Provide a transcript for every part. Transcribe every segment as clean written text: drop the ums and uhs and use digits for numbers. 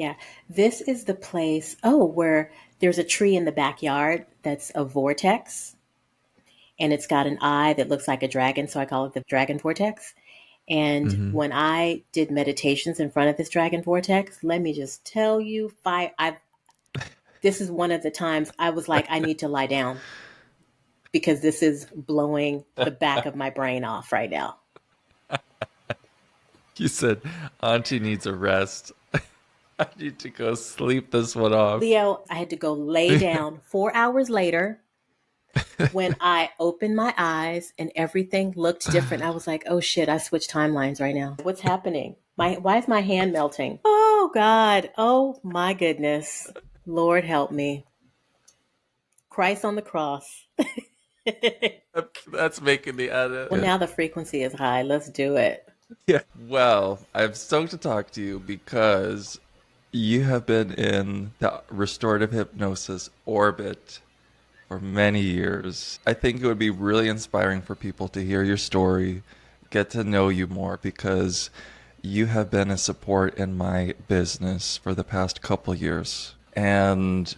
Yeah. This is the place, where there's a tree in the backyard that's a vortex and it's got an eye that looks like a dragon. So I call it the dragon vortex. And Hmm. when I did meditations in front of this dragon vortex, let me just tell you, this is one of the times I was like, I need to lie down because this is blowing the back of my brain off right now. You said Auntie needs a rest. I need to go sleep this one off. Leo, I had to go lay down 4 hours later. When I opened my eyes and everything looked different, I was like, oh shit, I switched timelines right now. What's happening? Why is my hand melting? Oh God. Oh my goodness. Lord help me. Christ on the cross. That's making the edit. Well, now the frequency is high. Let's do it. Yeah. Well, I'm stoked to talk to you because you have been in the restorative hypnosis orbit for many years. I think it would be really inspiring for people to hear your story, get to know you more, because you have been a support in my business for the past couple years. And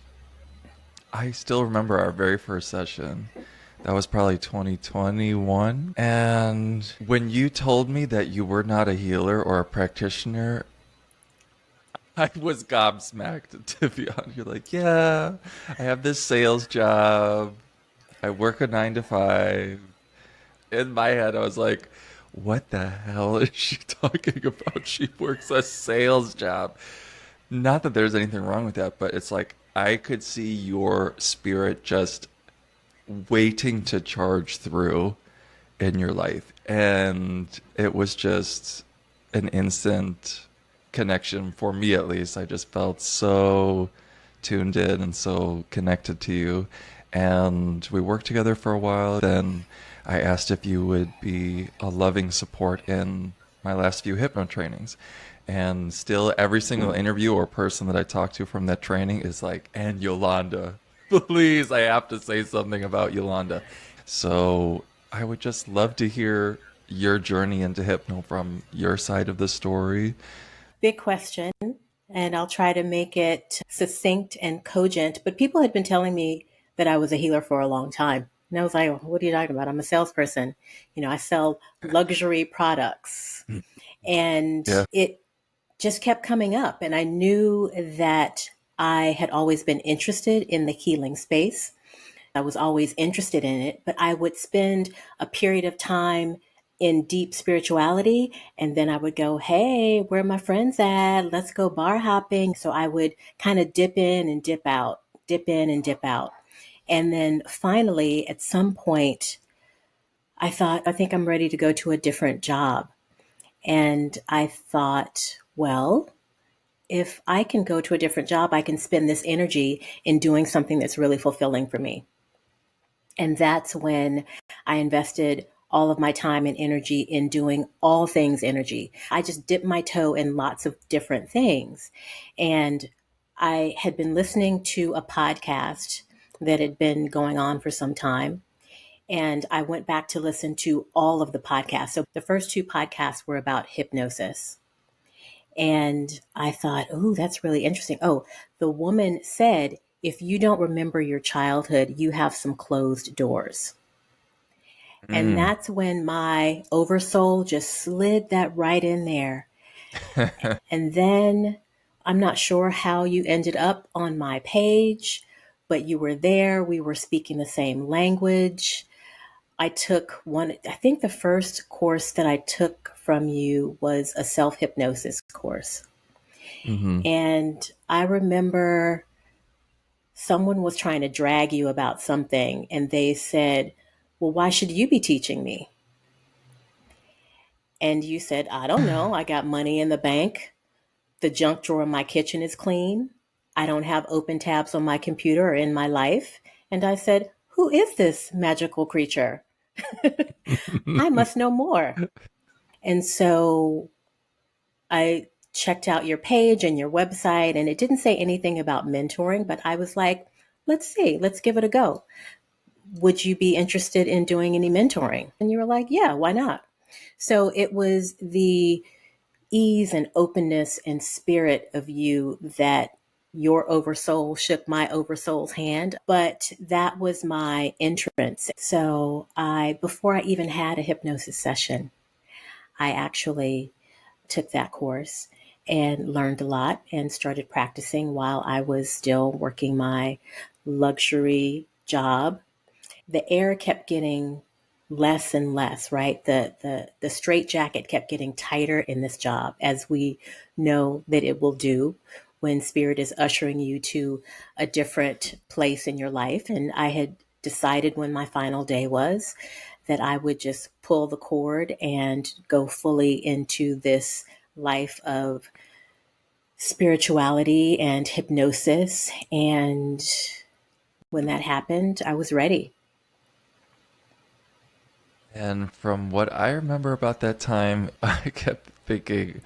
I still remember our very first session. That was probably 2021. And when you told me that you were not a healer or a practitioner, I was gobsmacked, to be honest. You're like, yeah, I have this sales job. I work a 9 to 5. In my head, I was like, what the hell is she talking about? She works a sales job. Not that there's anything wrong with that, but it's like I could see your spirit just waiting to charge through in your life. And it was just an instant connection for me, at least. I just felt so tuned in and so connected to you. And we worked together for a while. Then I asked if you would be a loving support in my last few hypno trainings. And still, every single interview or person that I talk to from that training is like, and Yolanda, please, I have to say something about Yolanda. So I would just love to hear your journey into hypno from your side of the story. Big question. And I'll try to make it succinct and cogent. But people had been telling me that I was a healer for a long time. And I was like, what are you talking about? I'm a salesperson. I sell luxury products. And Yeah. it just kept coming up. And I knew that I had always been interested in the healing space. I was always interested in it, but I would spend a period of time in deep spirituality. And then I would go, hey, where are my friends at? Let's go bar hopping. So I would kind of dip in and dip out, dip in and dip out. And then finally, at some point, I thought, I think I'm ready to go to a different job. And I thought, well, if I can go to a different job, I can spend this energy in doing something that's really fulfilling for me. And that's when I invested all of my time and energy in doing all things energy. I just dipped my toe in lots of different things. And I had been listening to a podcast that had been going on for some time. And I went back to listen to all of the podcasts. So the first two podcasts were about hypnosis. And I thought, oh, that's really interesting. Oh, the woman said, if you don't remember your childhood, you have some closed doors. And Mm. that's when my oversoul just slid that right in there. And then I'm not sure how you ended up on my page, but you were there. We were speaking the same language. I took one, I think the first course that I took from you was a self hypnosis course. Hmm. And I remember someone was trying to drag you about something, and they said, well, why should you be teaching me? And you said, I don't know. I got money in the bank. The junk drawer in my kitchen is clean. I don't have open tabs on my computer or in my life. And I said, who is this magical creature? I must know more. And so I checked out your page and your website, and it didn't say anything about mentoring, but I was like, let's see, let's give it a go. Would you be interested in doing any mentoring? And you were like, yeah, why not? So it was the ease and openness and spirit of you that your oversoul shook my oversoul's hand. But that was my entrance. So before I even had a hypnosis session, I actually took that course and learned a lot and started practicing while I was still working my luxury job. The air kept getting less and less, right? The straight jacket kept getting tighter in this job, as we know that it will do when spirit is ushering you to a different place in your life. And I had decided when my final day was that I would just pull the cord and go fully into this life of spirituality and hypnosis. And when that happened, I was ready. And from what I remember about that time, I kept thinking,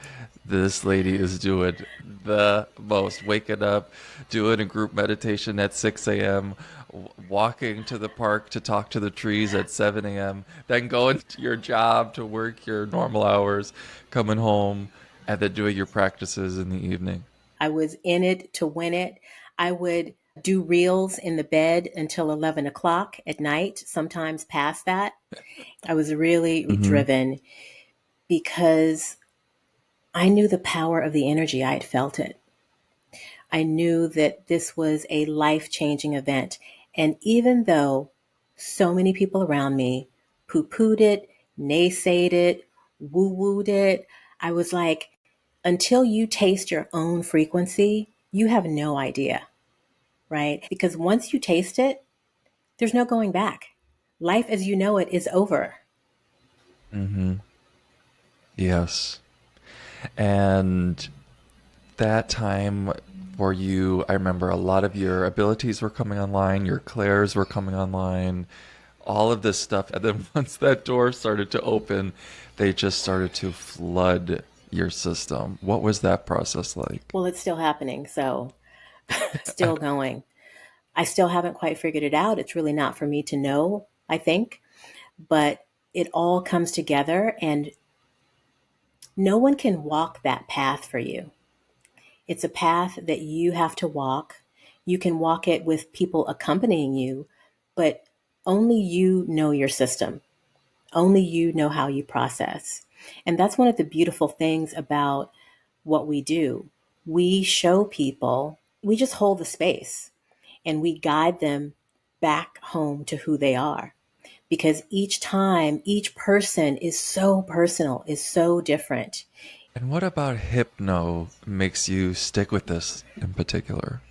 this lady is doing the most. Waking up, doing a group meditation at 6 a.m., walking to the park to talk to the trees at 7 a.m., then going to your job to work your normal hours, coming home, and then doing your practices in the evening. I was in it to win it. I would do reels in the bed until 11 o'clock at night, sometimes past that. I was really Hmm. driven because I knew the power of the energy. I had felt it. I knew that this was a life changing event. And even though so many people around me poo pooed it, naysayed it, woo wooed it, I was like, until you taste your own frequency, you have no idea, right? Because once you taste it, there's no going back. Life as you know it is over. Hmm. Yes. And that time for you, I remember a lot of your abilities were coming online, your clairs were coming online, all of this stuff. And then once that door started to open, they just started to flood your system. What was that process like? Well, it's still happening. So, still going. I still haven't quite figured it out. It's really not for me to know, I think. But it all comes together, and no one can walk that path for you. It's a path that you have to walk. You can walk it with people accompanying you, but only you know your system. Only you know how you process. And that's one of the beautiful things about what we do. We show people, we just hold the space and we guide them back home to who they are. Because each time, each person is so personal, is so different. And what about hypno makes you stick with this in particular?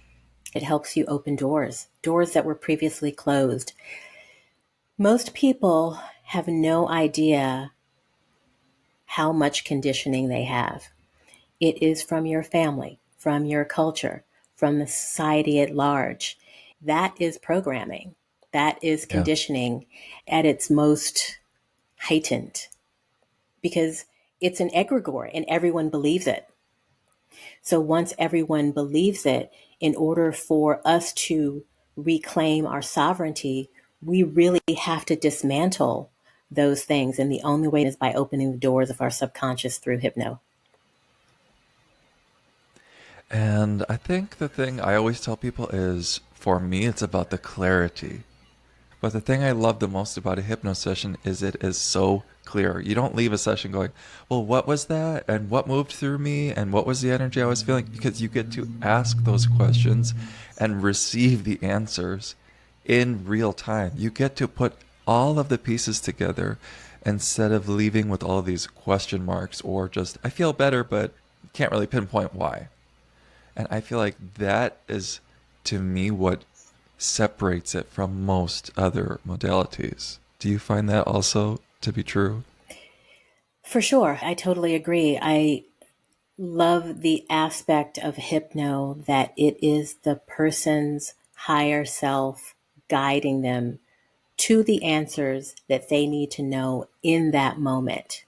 It helps you open doors, doors that were previously closed. Most people have no idea how much conditioning they have. It is from your family, from your culture, from the society at large. That is programming. That is Yeah. conditioning at its most heightened because it's an egregore and everyone believes it. So once everyone believes it, in order for us to reclaim our sovereignty, we really have to dismantle those things. And the only way is by opening the doors of our subconscious through hypno. And I think the thing I always tell people is for me, it's about the clarity. But the thing I love the most about a hypno session is it is so clear. You don't leave a session going, well, what was that? And what moved through me? And what was the energy I was feeling? Because you get to ask those questions and receive the answers in real time. You get to put all of the pieces together instead of leaving with all these question marks or just, I feel better, but can't really pinpoint why. And I feel like that is, to me, what separates it from most other modalities. Do you find that also to be true? For sure, I totally agree. I love the aspect of hypno that it is the person's higher self guiding them to the answers that they need to know in that moment.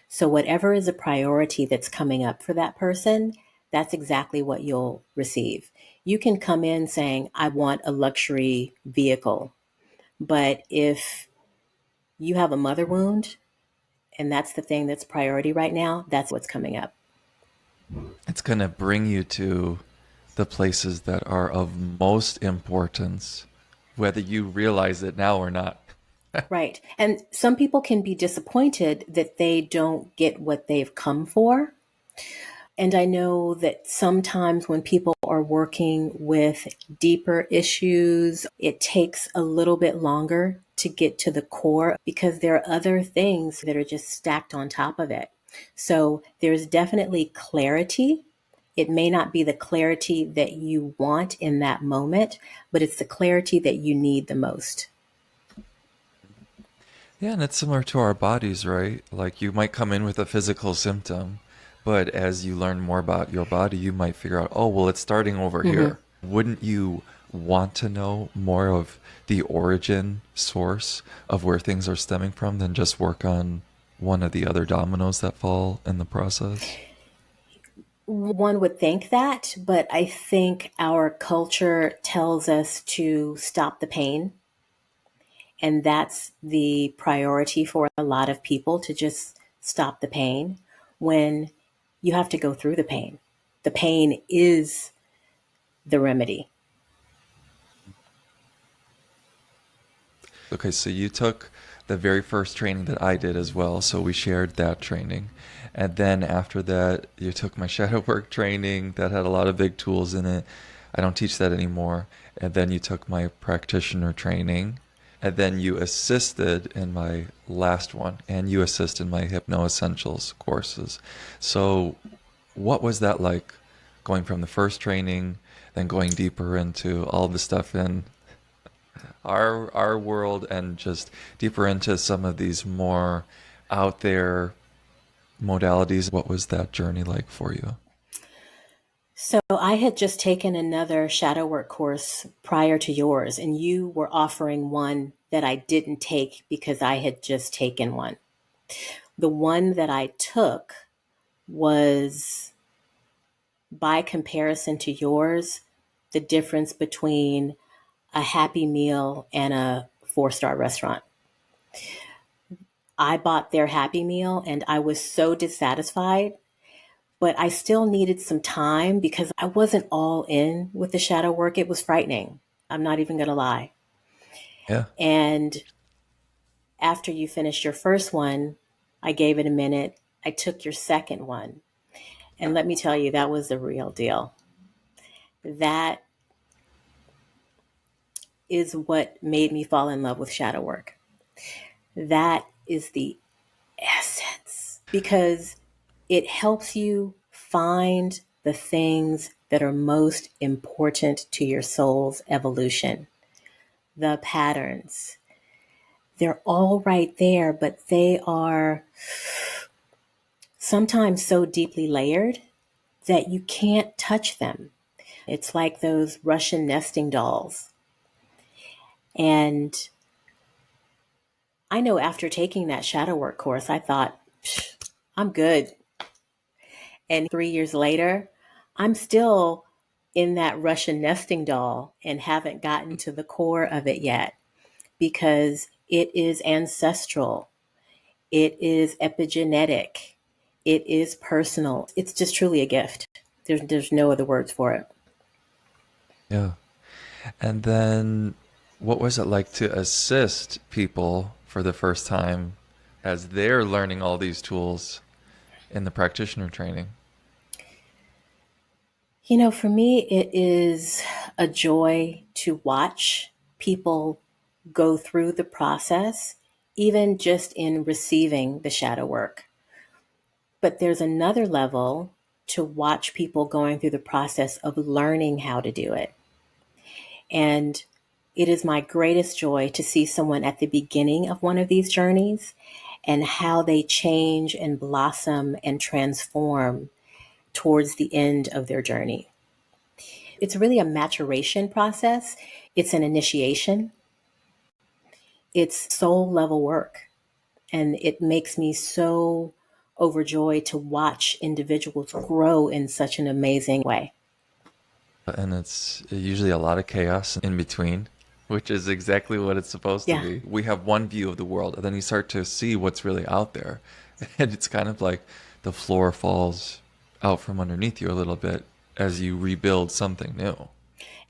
So, whatever is a priority that's coming up for that person, that's exactly what you'll receive. You can come in saying, I want a luxury vehicle. But if you have a mother wound and that's the thing that's priority right now, that's what's coming up. It's going to bring you to the places that are of most importance, whether you realize it now or not. Right. And some people can be disappointed that they don't get what they've come for. And I know that sometimes when people are working with deeper issues, it takes a little bit longer to get to the core because there are other things that are just stacked on top of it. So there's definitely clarity. It may not be the clarity that you want in that moment, but it's the clarity that you need the most. Yeah, and it's similar to our bodies, right? Like you might come in with a physical symptom, but as you learn more about your body, you might figure out, oh, well, it's starting over Mhm. here. Wouldn't you want to know more of the origin source of where things are stemming from than just work on one of the other dominoes that fall in the process? One would think that, but I think our culture tells us to stop the pain. And that's the priority for a lot of people, to just stop the pain when you have to go through the pain. The pain is the remedy. Okay, so you took the very first training that I did as well, so we shared that training. And then after that, you took my shadow work training that had a lot of big tools in it. I don't teach that anymore. And then you took my practitioner training. And then you assisted in my last one, and you assist in my Hypno Essentials courses. So, what was that like going from the first training, then going deeper into all the stuff in our world and just deeper into some of these more out there modalities? What was that journey like for you? So I had just taken another shadow work course prior to yours, and you were offering one that I didn't take because I had just taken one. The one that I took was, by comparison to yours, the difference between a Happy Meal and a four-star restaurant. I bought their Happy Meal and I was so dissatisfied, but I still needed some time because I wasn't all in with the shadow work. It was frightening. I'm not even going to lie. Yeah. And after you finished your first one, I gave it a minute. I took your second one. And let me tell you, that was the real deal. That is what made me fall in love with shadow work. That is the essence because it helps you find the things that are most important to your soul's evolution. The patterns, they're all right there, but they are sometimes so deeply layered that you can't touch them. It's like those Russian nesting dolls. And I know after taking that shadow work course, I thought, I'm good. And 3 years later, I'm still in that Russian nesting doll and haven't gotten to the core of it yet because it is ancestral, it is epigenetic, it is personal. It's just truly a gift. There's no other words for it. Yeah. And then what was it like to assist people for the first time as they're learning all these tools in the practitioner training? For me, it is a joy to watch people go through the process, even just in receiving the shadow work. But there's another level to watch people going through the process of learning how to do it. And it is my greatest joy to see someone at the beginning of one of these journeys and how they change and blossom and transform towards the end of their journey. It's really a maturation process. It's an initiation. It's soul level work. And it makes me so overjoyed to watch individuals grow in such an amazing way. And it's usually a lot of chaos in between, which is exactly what it's supposed to Yeah. be. We have one view of the world, and then you start to see what's really out there. And it's kind of like the floor falls out from underneath you a little bit as you rebuild something new.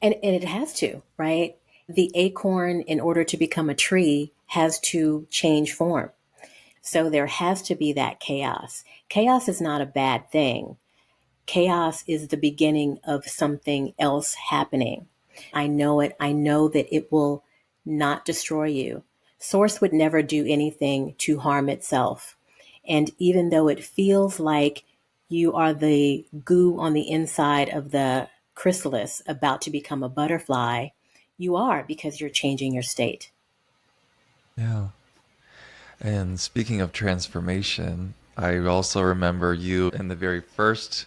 And it has to, right? The acorn, in order to become a tree, has to change form. So there has to be that chaos. Chaos is not a bad thing. Chaos is the beginning of something else happening. I know it. I know that it will not destroy you. Source would never do anything to harm itself. And even though it feels like you are the goo on the inside of the chrysalis about to become a butterfly, you are, because you're changing your state. Yeah. And speaking of transformation, I also remember you in the very first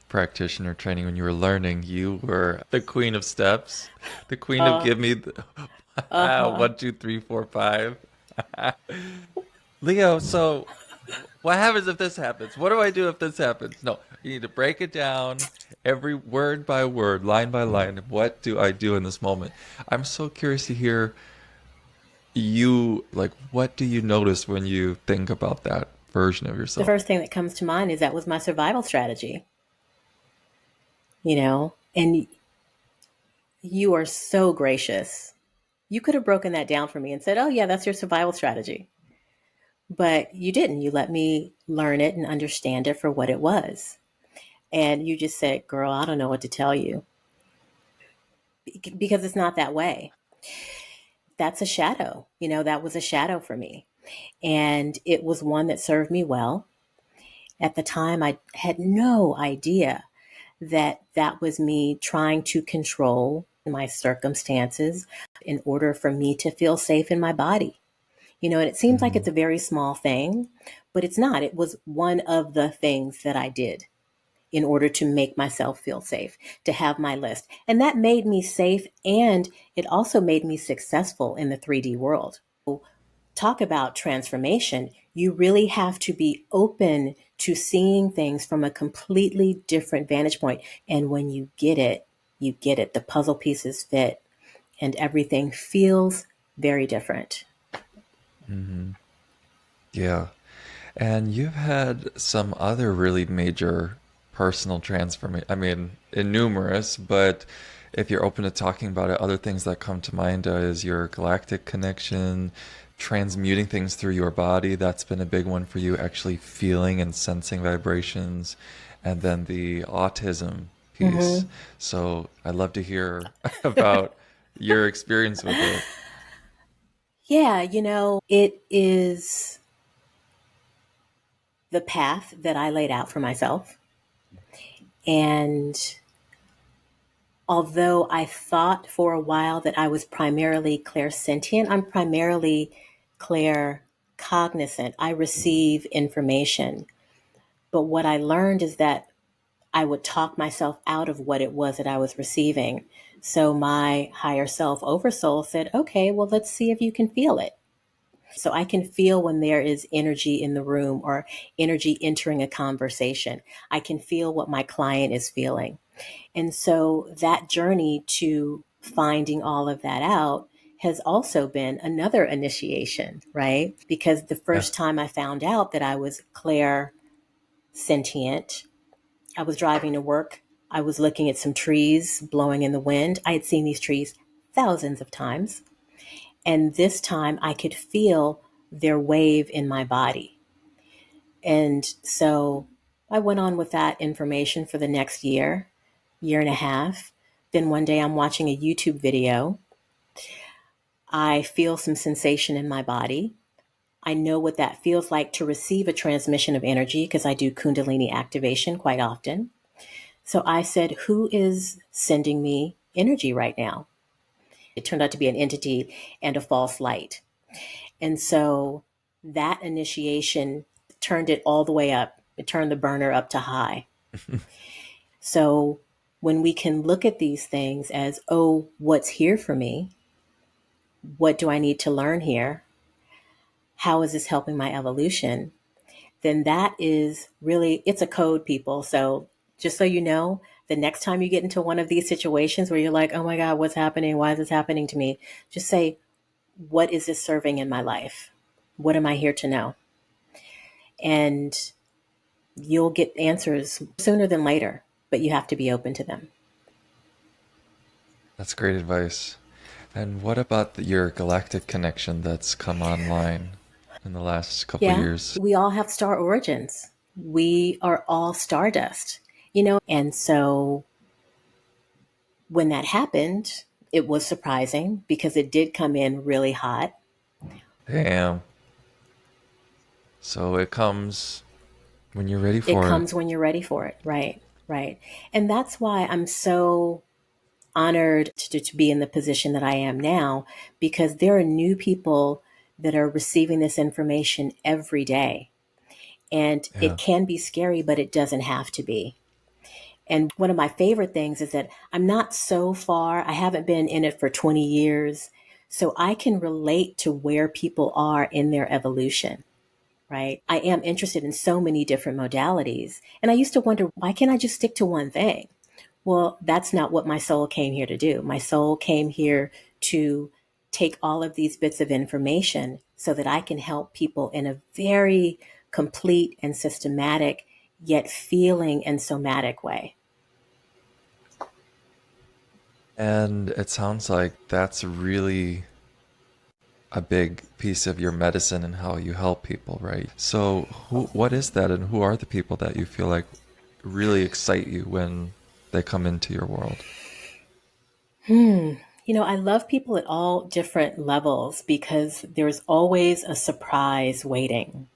practitioner training when you were learning, you were the queen of steps, the queen of Uh, give me the uh-huh. 1, 2, 3, 4, 5. Leo, so what happens if this happens? What do I do if this happens? No, you need to break it down every word by word, line by line. What do I do in this moment? I'm so curious to hear you, like, what do you notice when you think about that version of The yourself? first thing that comes to mind is that was my survival strategy, you know? And you are so gracious. You could have broken that down for me and said, oh, yeah, that's your survival strategy. But you didn't. You let me learn it and understand it for what it was. And you just said, girl, I don't know what to tell you because it's not that way. That's a shadow. That was a shadow for me. And it was one that served me well. At the time, I had no idea that that was me trying to control my circumstances in order for me to feel safe in my body. And it seems like Mm-hmm. it's a very small thing, but it's not. It was one of the things that I did in order to make myself feel safe, to have my list. And that made me safe, and it also made me successful in the 3D world. Talk about transformation. You really have to be open to seeing things from a completely different vantage point. And when you get it, you get it. The puzzle pieces fit, and everything feels very different. Mm-hmm. Yeah. And you've had some other really major personal transformation. I mean, numerous, but if you're open to talking about it, other things that come to mind is your galactic connection, transmuting things through your body. That's been a big one for you, actually feeling and sensing vibrations, and then the autism piece. Mm-hmm. So I'd love to hear about your experience with it. Yeah, it is the path that I laid out for myself. And although I thought for a while that I was primarily clairsentient, I'm primarily claircognizant. I receive information. But what I learned is that I would talk myself out of what it was that I was receiving. So my higher self, oversoul, said, okay, well, let's see if you can feel it. So I can feel when there is energy in the room or energy entering a conversation. I can feel what my client is feeling. And so that journey to finding all of that out has also been another initiation, right? Because the Yeah. first time I found out that I was clair sentient, I was driving to work. I was looking at some trees blowing in the wind. I had seen these trees thousands of times. And this time I could feel their wave in my body. And so I went on with that information for the next year and a half. Then one day I'm watching a YouTube video. I feel some sensation in my body. I know what that feels like to receive a transmission of energy because I do Kundalini activation quite often. So I said, who is sending me energy right now? It turned out to be an entity and a false light. And so that initiation turned it all the way up. It turned the burner up to high. So when we can look at these things as, oh, what's here for me? What do I need to learn here? How is this helping my evolution? Then that is really, it's a code, people. So just so you know, the next time you get into one of these situations where you're like, oh my God, what's happening? Why is this happening to me? Just say, what is this serving in my life? What am I here to know? And You'll get answers sooner than later, but you have to be open to them. That's great advice. And what about your galactic connection that's come online in the last couple Yeah, years? we all have star origins. We are all stardust, and so when that happened, it was surprising because it did come in really hot. Damn. So it comes when you're ready It for it. comes when you're ready for it. Right, right. And that's why I'm so honored to be in the position that I am now, because there are new people that are receiving this information every day. And Yeah. it can be scary, but it doesn't have to be. And one of my favorite things is that I'm not so far, I haven't been in it for 20 years. So I can relate to where people are in their evolution, right? I am interested in so many different modalities. And I used to wonder, why can't I just stick to one thing? Well, that's not what my soul came here to do. My soul came here to take all of these bits of information so that I can help people in a very complete and systematic, yet feeling and somatic way. And it sounds like that's really a big piece of your medicine and how you help people, right? So, what is that, and who are the people that you feel like really excite you when they come into your world? I love people at all different levels because there's always a surprise waiting.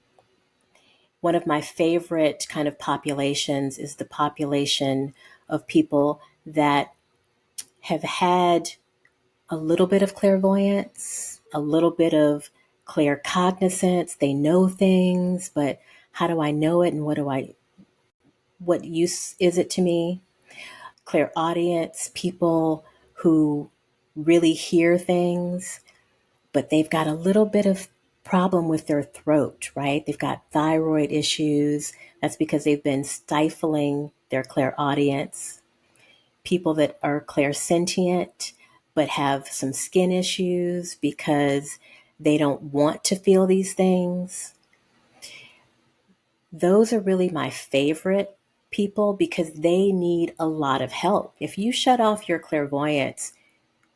One of my favorite kind of populations is the population of people that have had a little bit of clairvoyance, a little bit of claircognizance. They know things, but how do I know it and what use is it to me? Clairaudience, people who really hear things, but they've got a little bit of problem with their throat, right? They've got thyroid issues. That's because they've been stifling their clairaudience. People that are clairsentient but have some skin issues because they don't want to feel these things. Those are really my favorite people because they need a lot of help. If you shut off your clairvoyance,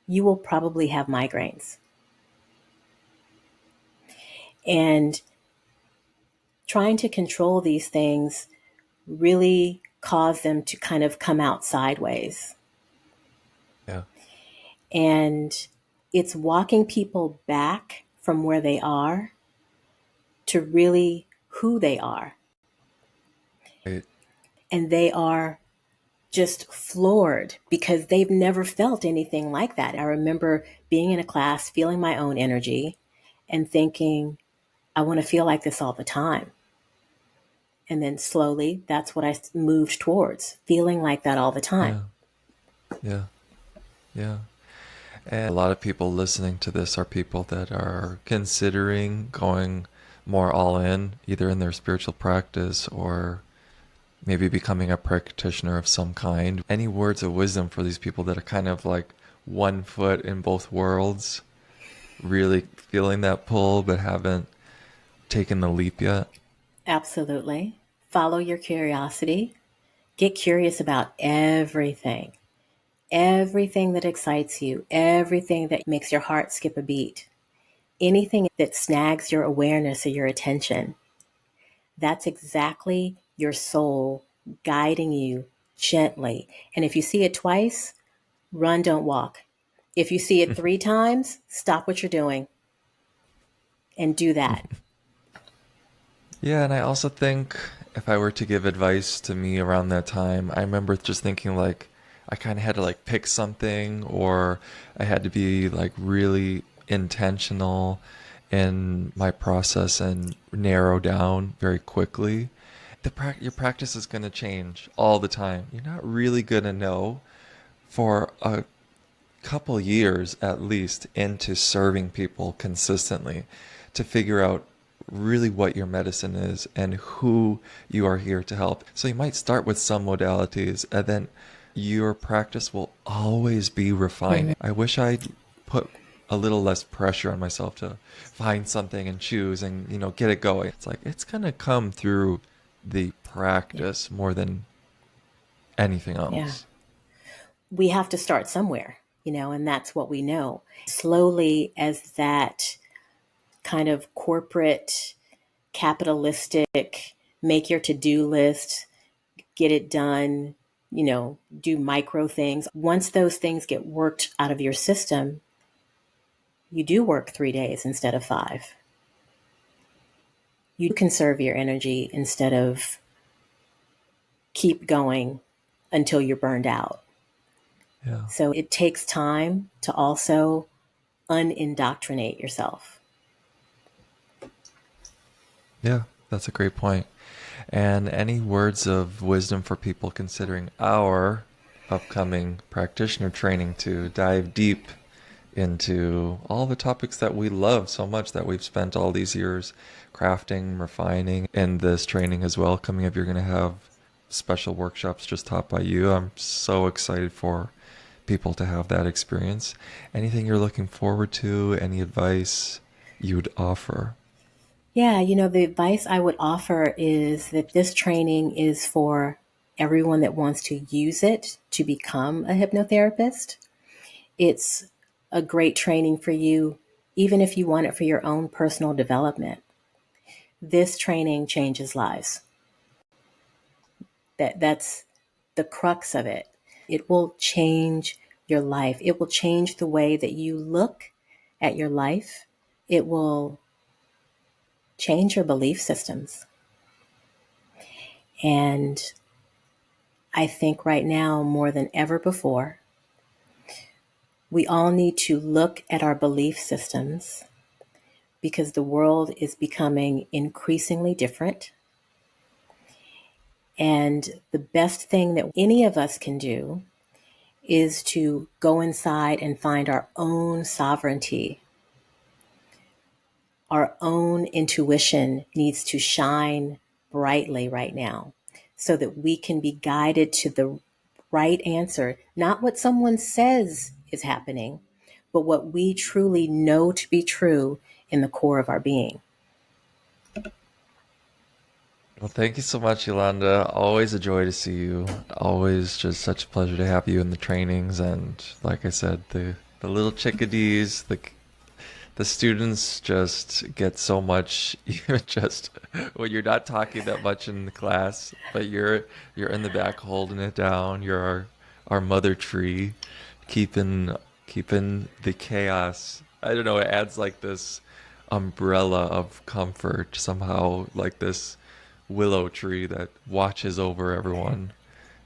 you will probably have migraines. And trying to control these things really cause them to kind of come out sideways. Yeah. And it's walking people back from where they are to really who they are. Right. And they are just floored because they've never felt anything like that. I remember being in a class, feeling my own energy and thinking, I want to feel like this all the time. And then slowly, that's what I moved towards, feeling like that all the time. Yeah. Yeah. Yeah. And a lot of people listening to this are people that are considering going more all in, either in their spiritual practice or maybe becoming a practitioner of some kind. Any words of wisdom for these people that are kind of like one foot in both worlds, really feeling that pull but haven't taken the leap yet? Absolutely. Follow your curiosity. Get curious about everything, everything that excites you, everything that makes your heart skip a beat, anything that snags your awareness or your attention. That's exactly your soul guiding you gently. And if you see it twice, run, don't walk. If you see it three times, stop what you're doing and do that. Yeah, and I also think if I were to give advice to me around that time, I remember just thinking like I kind of had to like pick something, or I had to be like really intentional in my process and narrow down very quickly. Your practice is going to change all the time. You're not really going to know for a couple years at least into serving people consistently to figure out really what your medicine is and who you are here to help. So you might start with some modalities and then your practice will always be refining. I wish I'd put a little less pressure on myself to find something and choose and get it going. It's like it's going to come through the Yeah. practice more than anything Yeah. else. We have to start somewhere, and that's what we know. Slowly, as that kind of corporate, capitalistic, make your to do list, get it done, do micro things. Once those things get worked out of your system, you do work 3 days instead of five. You conserve your energy instead of keep going until you're burned out. Yeah. So it takes time to also unindoctrinate yourself. Yeah, that's a great point. And any words of wisdom for people considering our upcoming practitioner training to dive deep into all the topics that we love so much, that we've spent all these years crafting, refining, and this training as well. Coming up, you're going to have special workshops just taught by you. I'm so excited for people to have that experience. Anything you're looking forward to? Any advice you would offer? Yeah, the advice I would offer is that this training is for everyone that wants to use it to become a hypnotherapist. It's a great training for you, even if you want it for your own personal development. This training changes lives. That's the crux of it. It will change your life. It will change the way that you look at your life. It will change your belief systems. And I think right now, more than ever before, we all need to look at our belief systems because the world is becoming increasingly different. And the best thing that any of us can do is to go inside and find our own sovereignty. Our own intuition needs to shine brightly right now so that we can be guided to the right answer, not what someone says is happening, but what we truly know to be true in the core of our being. Well, thank you so much, Yolanda. Always a joy to see you. Always just such a pleasure to have you in the trainings. And like I said, the little chickadees, the students just get so much, even just when you're not talking that much in the class, but you're in the back holding it down. You're our mother tree, keeping keeping the chaos. I don't know, it adds like this umbrella of comfort somehow, like this willow tree that watches over everyone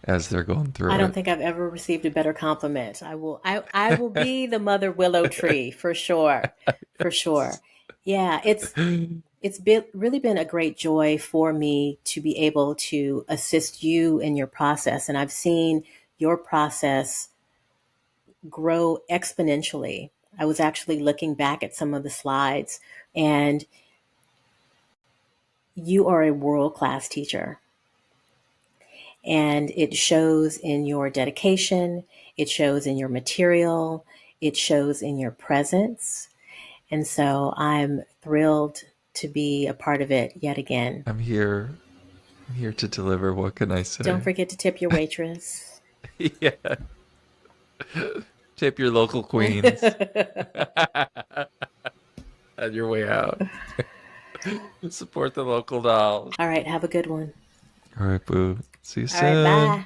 as they're going I through don't it. think I've ever received a better compliment. I will be the mother willow tree for sure. For sure. Yeah, really been a great joy for me to be able to assist you in your process. And I've seen your process grow exponentially. I was actually looking back at some of the slides, and you are a world class teacher. And it shows in your dedication, it shows in your material, it shows in your presence. And so I'm thrilled to be a part of it yet again. I'm here. I'm here to deliver. What can I Don't say? forget to tip your waitress. Yeah. Tip your local queens on your way out. Support the local dolls. All right, have a good one. All right, boo. See you All right, soon. bye.